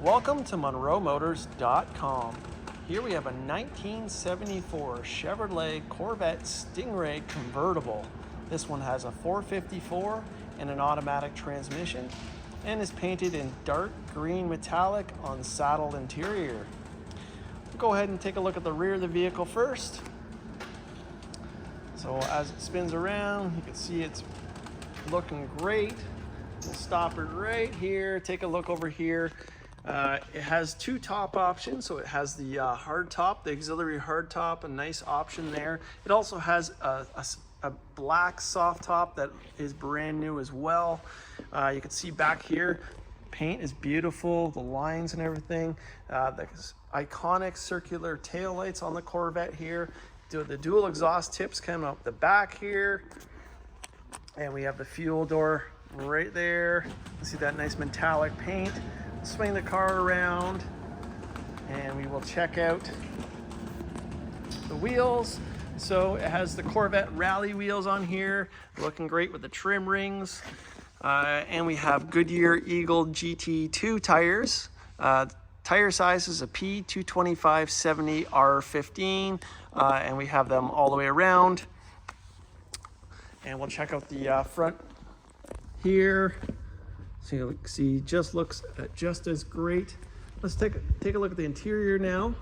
Welcome to MunroMotors.com. Here we have a 1974 Chevrolet Corvette Stingray convertible. This one has a 454 and an automatic transmission and is painted in dark green metallic on saddle interior. We'll go ahead and take a look at the rear of the vehicle first. So as it spins around, you can see it's looking great. We'll stop it right here. Take a look over here. It has two top options. So it has the hardtop, the auxiliary hardtop, a nice option there. It also has a black soft top that is brand new as well. You can see back here, paint is beautiful, the lines and everything. The iconic circular tail lights on the Corvette here. The dual exhaust tips coming up the back here. And we have the fuel door right there. See that nice metallic paint. Swing the car around and we will check out the wheels. So it has the Corvette rally wheels on here, looking great with the trim rings. And we have Goodyear Eagle GT2 tires. Tire size is a P225/70 R15, and we have them all the way around. And we'll check out the front here. So you see, just looks just as great. Let's take a look at the interior now.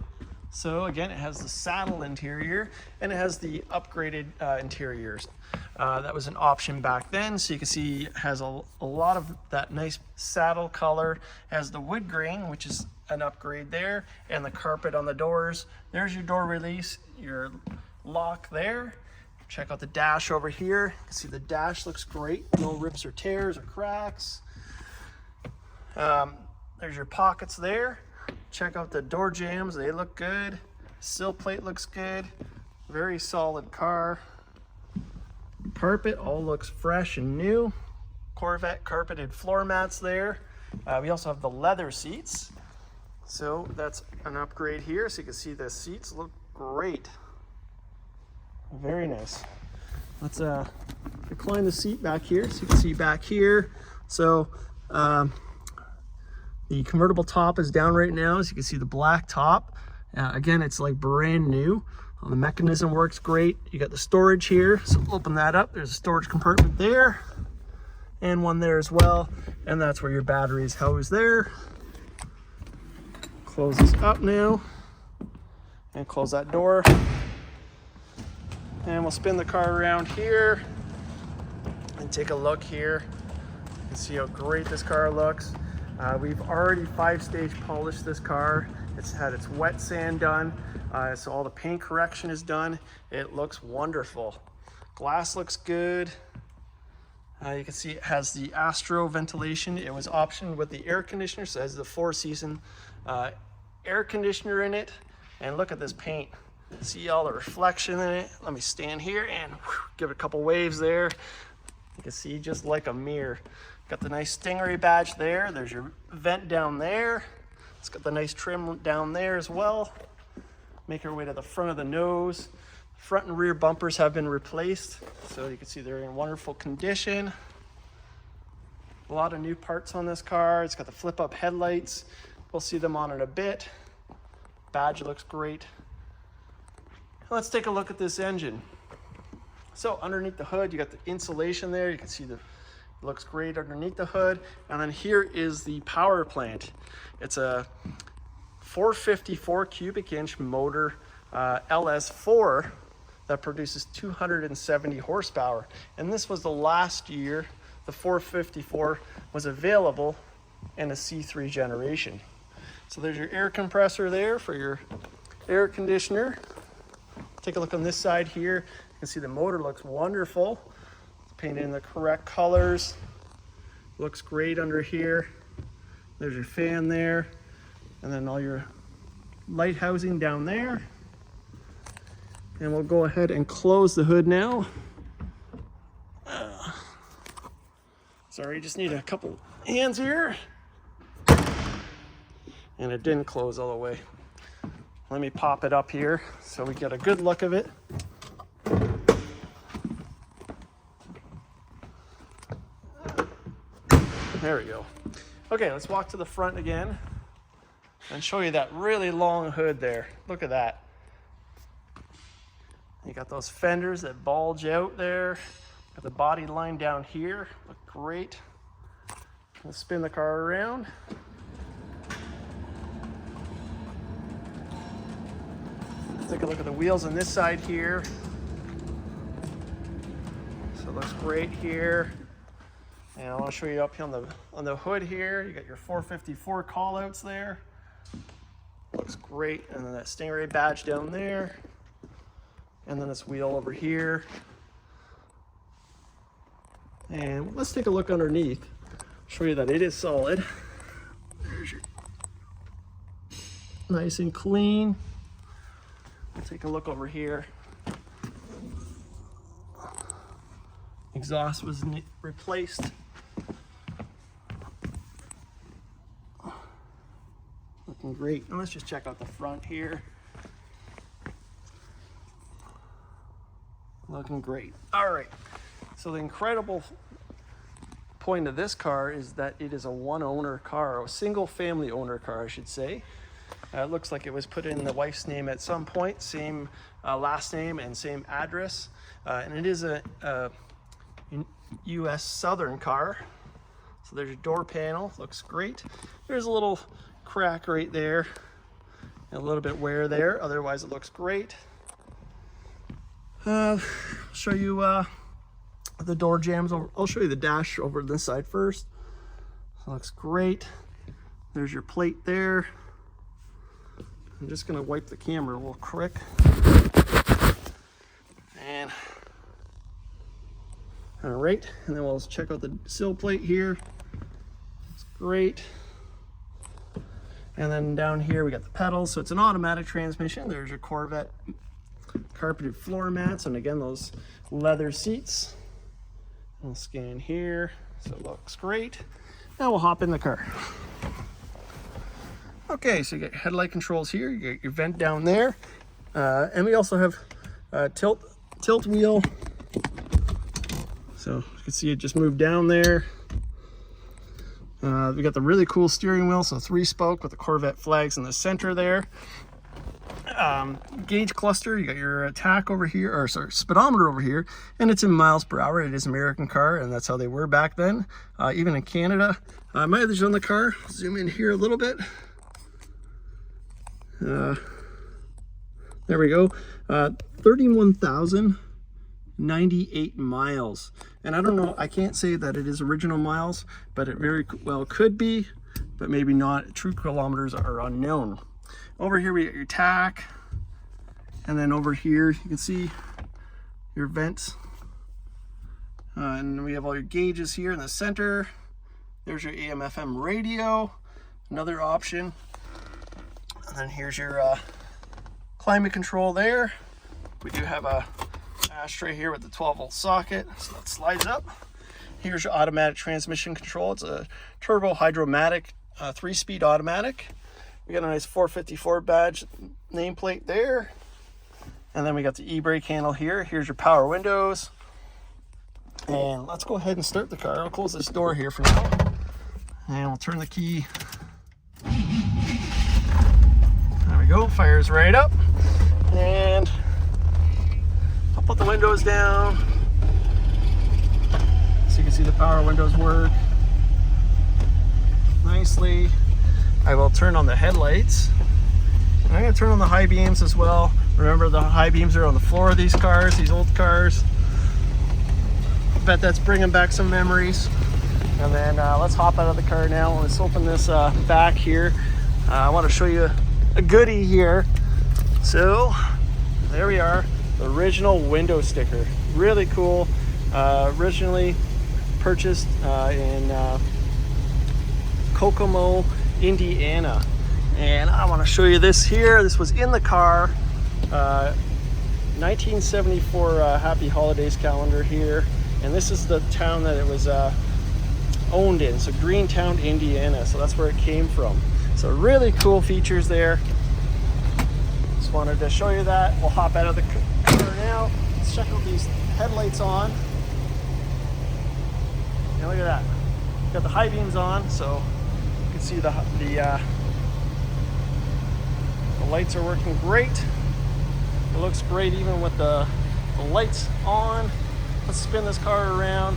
So again, it has the saddle interior and it has the upgraded interiors. That was an option back then. So you can see it has a lot of that nice saddle color. It has the wood grain, which is an upgrade there, and the carpet on the doors. There's your door release, your lock there. Check out the dash over here. You can see the dash looks great. No rips or tears or cracks. There's your pockets there. Check out the door jambs, they look good. Sill plate looks good. Very solid car. Carpet all looks fresh and new. Corvette carpeted floor mats there. We also have the leather seats. So that's an upgrade here. So you can see the seats look great. Very nice. Let's recline the seat back here. So you can see back here. So the convertible top is down right now, so you can see the black top. Again, it's like brand new. The mechanism works great. You got the storage here, so open that up. There's a storage compartment there, and one there as well. And that's where your battery is housed there. Close this up now, and close that door. And we'll spin the car around here, and take a look here. You can see how great this car looks. We've already 5-stage polished this car. It's had its wet sand done, so all the paint correction is done. It looks wonderful. Glass looks good. You can see it has the Astro ventilation. It was optioned with the air conditioner, so it has the 4-season air conditioner in it. And look at this paint. See all the reflection in it. Let me stand here and give it a couple waves there. You can see just like a mirror. Got the nice Stingray badge there. There's your vent down there. It's got the nice trim down there as well. Make our way to the front of the nose. Front and rear bumpers have been replaced, so you can see they're in wonderful condition. A lot of new parts on this car. It's got the flip-up headlights. We'll see them on in a bit. Badge looks great. Let's take a look at this engine. So underneath the hood, you got the insulation there. You can see it looks great underneath the hood. And then here is the power plant. It's a 454 cubic inch motor, LS4, that produces 270 horsepower. And this was the last year the 454 was available in a C3 generation. So there's your air compressor there for your air conditioner. Take a look on this side here. You can see the motor looks wonderful. It's painted in the correct colors. Looks great under here. There's your fan there. And then all your light housing down there. And we'll go ahead and close the hood now. Sorry, just need a couple hands here. And it didn't close all the way. Let me pop it up here so we get a good look of it. There we go. Okay, let's walk to the front again. and show you that really long hood there. Look at that. You got those fenders that bulge out there. Got the body line down here. Look great. Let's spin the car around. Let's take a look at the wheels on this side here. So it looks great here. And I want to show you up here on the hood here. You got your 454 callouts there. Looks great. And then that Stingray badge down there. And then this wheel over here. And let's take a look underneath. Show you that it is solid. There's your nice and clean. We'll take a look over here. Exhaust was replaced. Looking great. And let's just check out the front here. Looking great. All right. So the incredible point of this car is that it is a one-owner car, a single-family owner car, I should say. It looks like it was put in the wife's name at some point, same last name and same address. And it is a U.S. Southern car. So there's your door panel, looks great. There's a little crack right there, and a little bit wear there. Otherwise, it looks great. I'll show you the door jambs. I'll show you the dash over this side first. So it looks great. There's your plate there. I'm just gonna wipe the camera real quick. And all right, and then we'll check out the sill plate here. It's great. And then down here we got the pedals. So it's an automatic transmission. There's your Corvette carpeted floor mats, and again those leather seats. We'll scan here, so it looks great. Now we'll hop in the car. Okay, so you got headlight controls here, you got your vent down there, and we also have a tilt wheel. So you can see it just moved down there. We got the really cool steering wheel, so 3-spoke with the Corvette flags in the center there. Gauge cluster, you got your tach over here, or sorry, speedometer over here, and it's in miles per hour. It is an American car, and that's how they were back then, even in Canada. Mileage on the car, zoom in here a little bit. There we go. 31,098 miles. And I don't know, I can't say that it is original miles, but it very well could be, but maybe not. True kilometers are unknown. Over here we got your tach, and then over here you can see your vents, and we have all your gauges here in the center. There's your AM/FM radio, another option, and then here's your climate control there. We do have a ashtray here with the 12-volt socket, so that slides up. Here's your automatic transmission control. It's a turbo hydromatic 3-speed automatic. We got a nice 454 badge nameplate there. And then we got the e-brake handle here. Here's your power windows. And let's go ahead and start the car. I'll close this door here for now. And we'll turn the key. There we go, fires right up. And I'll put the windows down so you can see the power windows work nicely. I will turn on the headlights. I'm going to turn on the high beams as well. Remember, the high beams are on the floor of these cars, these old cars. I bet that's bringing back some memories. And then let's hop out of the car now. Let's open this back here. I want to show you a goodie here. So there we are, the original window sticker. Really cool. Originally purchased in Kokomo, Indiana. And I want to show you this here. This was in the car. 1974 Happy Holidays calendar here. And this is the town that it was owned in. So Greentown, Indiana. So that's where it came from. So really cool features there. Just wanted to show you that. We'll hop out of the car now. Let's check out these headlights on. And look at that. Got the high beams on, so you can see the The lights are working great. It looks great even with the lights on. Let's spin this car around.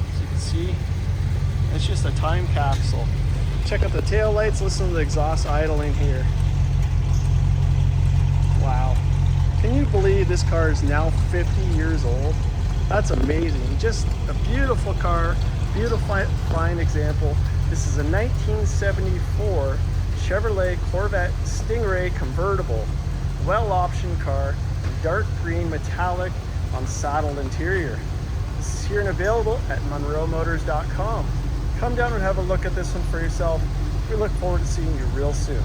As you can see, it's just a time capsule. Check out the tail lights, listen to the exhaust idling here. Wow. Can you believe this car is now 50 years old? That's amazing. Just a beautiful car, beautiful fine example. This is a 1974 Chevrolet Corvette Stingray convertible. Well-optioned car, dark green metallic on saddled interior. This is here and available at munromotors.com. Come down and have a look at this one for yourself. We look forward to seeing you real soon.